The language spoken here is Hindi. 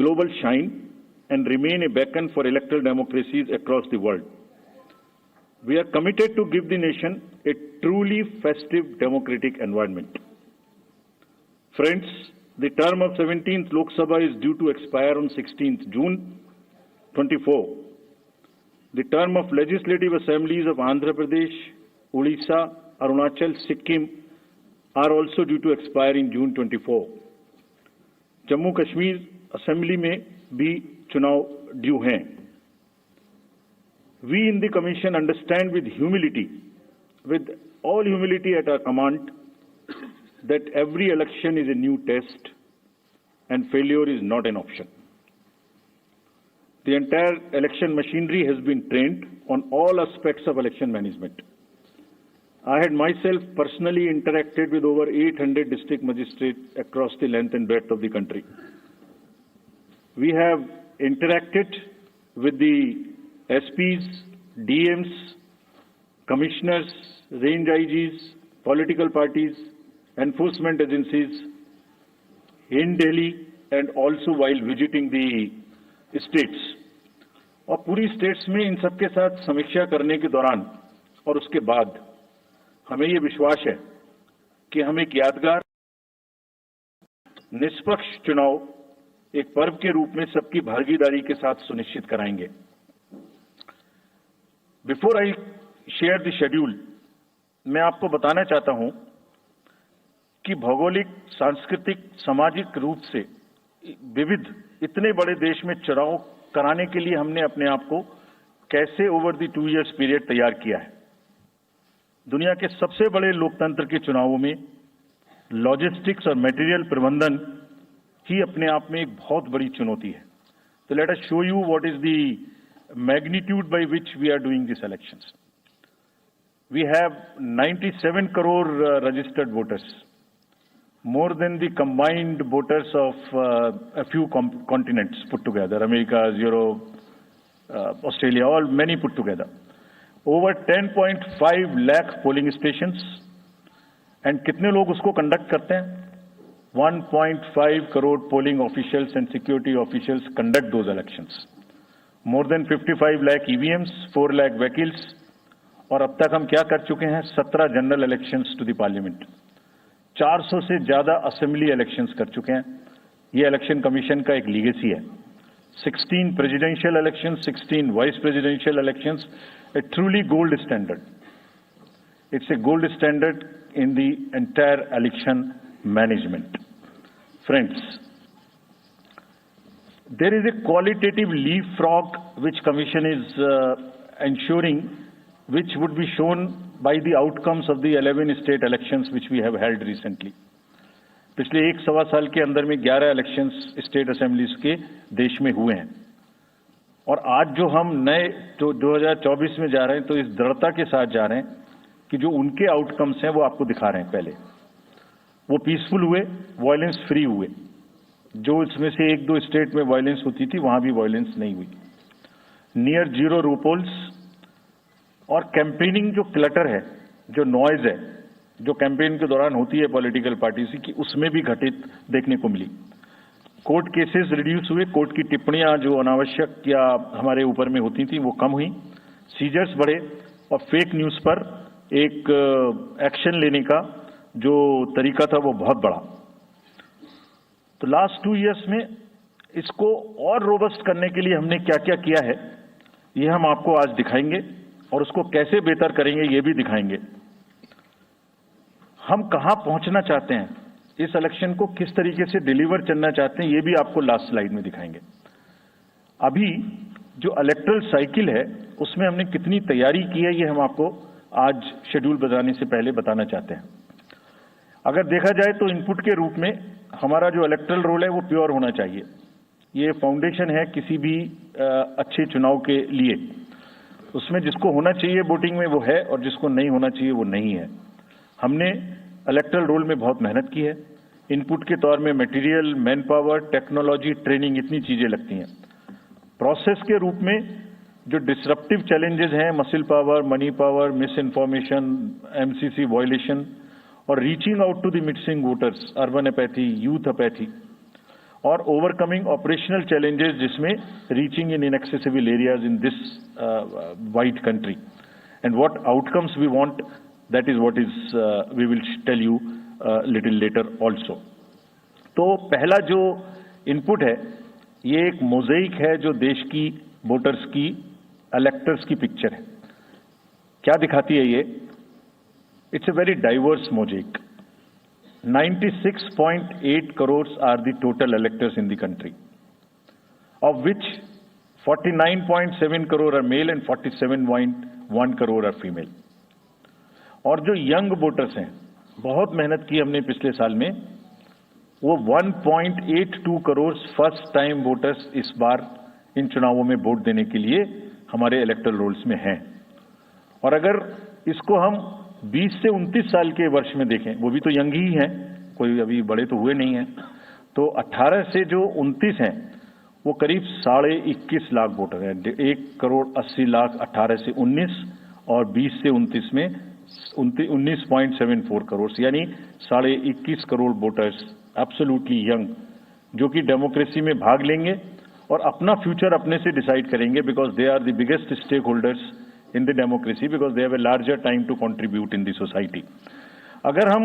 global shine and remain a beacon for electoral democracies across the world. We are committed to give the nation a truly festive democratic environment. Friends, the term of 17th Lok Sabha is due to expire on 16th June 24. The term of legislative assemblies of Andhra Pradesh, Odisha, Arunachal, Sikkim are also due to expire in June 24. Jammu Kashmir assembly में भी चुनाव ड्यू हैं. We in the Commission understand with all humility at our command, that every election is a new test and failure is not an option. The entire election machinery has been trained on all aspects of election management. I had myself personally interacted with over 800 district magistrates across the length and breadth of the country. We have interacted with the SPs, DMs, commissioners, range IGs, political parties, enforcement agencies in Delhi and also while visiting the states. और पूरी स्टेट्स में इन सबके साथ समीक्षा करने के दौरान और उसके बाद हमें ये विश्वास है कि हम एक यादगार निष्पक्ष चुनाव एक पर्व के रूप में सबकी भागीदारी के साथ सुनिश्चित कराएंगे. Before I share the schedule, मैं आपको बताना चाहता हूं कि भौगोलिक, सांस्कृतिक, सामाजिक रूप से विविध इतने बड़े देश में चुनाव कराने के लिए हमने अपने आप को कैसे ओवर द 2 इयर्स पीरियड तैयार किया है. दुनिया के सबसे बड़े लोकतंत्र के चुनावों में लॉजिस्टिक्स और मटेरियल प्रबंधन ही अपने आप में एक बहुत बड़ी चुनौती है. तो let us show you what is the magnitude by which we are doing this elections. We have 97 crore registered voters, more than the combined voters of a few continents put together, America, Europe, Australia, many put together. Over 10.5 lakh polling stations. And कितने लोग उसको कंडक्ट करते हैं? 1.5 crore polling officials and security officials conduct those elections. More than 55 lakh EVMs, 4 lakh vehicles. और अब तक हम क्या कर चुके हैं? 17 general elections to the parliament, 400 से ज्यादा असेंबली इलेक्शंस कर चुके हैं. ये इलेक्शन कमीशन का एक लीगेसी है. 16 presidential elections, 16 vice presidential elections, a truly gold standard. It's a gold standard in the entire election management. Friends, there is a qualitative leapfrog which Commission is ensuring, which would be shown by the outcomes of the 11 state elections which we have held recently. पिछले 1-1.25 साल के अंदर में 11 इलेक्शंस स्टेट असेंबलीज के देश में हुए हैं. और आज जो हम नए 2024 में जा रहे हैं, तो इस दृढ़ता के साथ जा रहे हैं कि जो उनके आउटकम्स हैं वो आपको दिखा रहे हैं. पहले वो पीसफुल हुए, वायलेंस फ्री हुए. जो इसमें से 1-2 स्टेट में वायलेंस होती थी, वहां भी वायलेंस नहीं हुई. Near zero repolls. और कैंपेनिंग जो क्लटर है, जो नॉइज है, जो कैंपेन के दौरान होती है पॉलिटिकल पार्टी की, उसमें भी घटित देखने को मिली. कोर्ट केसेस रिड्यूस हुए. कोर्ट की टिप्पणियां जो अनावश्यक या हमारे ऊपर में होती थी वो कम हुई. सीजर्स बढ़े और फेक न्यूज पर एक एक्शन लेने का जो तरीका था वो बहुत बढ़ा. तो लास्ट 2 इयर्स में इसको और रोबस्ट करने के लिए हमने क्या क्या किया है, ये हम आपको आज दिखाएंगे और उसको कैसे बेहतर करेंगे ये भी दिखाएंगे. हम कहां पहुंचना चाहते हैं, इस इलेक्शन को किस तरीके से डिलीवर करना चाहते हैं, ये भी आपको लास्ट स्लाइड में दिखाएंगे. अभी जो इलेक्टरल साइकिल है उसमें हमने कितनी तैयारी की है, ये हम आपको आज शेड्यूल बताने से पहले बताना चाहते हैं. अगर देखा जाए तो इनपुट के रूप में हमारा जो इलेक्टरल रोल है वो प्योर होना चाहिए. ये फाउंडेशन है किसी भी अच्छे चुनाव के लिए. उसमें जिसको होना चाहिए वोटिंग में वो है और जिसको नहीं होना चाहिए वो नहीं है. हमने इलेक्टरल रोल में बहुत मेहनत की है. इनपुट के तौर में material, man power, technology, training, इतनी चीजें लगती हैं. प्रोसेस के रूप में जो डिसरप्टिव चैलेंजेस हैं, muscle power, money power, misinformation, MCC violation और reaching out to the missing voters, urban apathy, youth apathy, और ओवरकमिंग ऑपरेशनल चैलेंजेस जिसमें reaching in inaccessible areas in this wide country and what outcomes we want, that is what is we will tell you little later also. तो पहला जो इनपुट है ये एक मोज़ेक है जो देश की वोटर्स की, इलेक्टर्स की पिक्चर है। क्या दिखाती है ये? It's a very diverse mosaic. 96.8 crores are the total electors in the country, of which 49.7 crore are male and 47.1 crore are female. और जो यंग वोटर्स हैं, बहुत मेहनत की हमने पिछले साल में, वो 1.82 करोड़ फर्स्ट टाइम वोटर्स इस बार इन चुनावों में वोट देने के लिए हमारे इलेक्टोरल रोल्स में हैं। और अगर इसको हम 20 से 29 साल के वर्ष में देखें, वो भी तो यंग ही हैं, कोई अभी बड़े तो हुए नहीं हैं, तो 18 से जो 29 हैं वो करीब 21.5 लाख वोटर हैं। 1,80,00,000 18 से 19 और 20 से 29 में 19.74 करोड़, यानी 21.5 करोड़ वोटर्स एब्सोल्युटली यंग, जो कि डेमोक्रेसी में भाग लेंगे और अपना फ्यूचर अपने से डिसाइड करेंगे, because they are the biggest stakeholders in the democracy, because they have a larger time to contribute in the society. अगर हम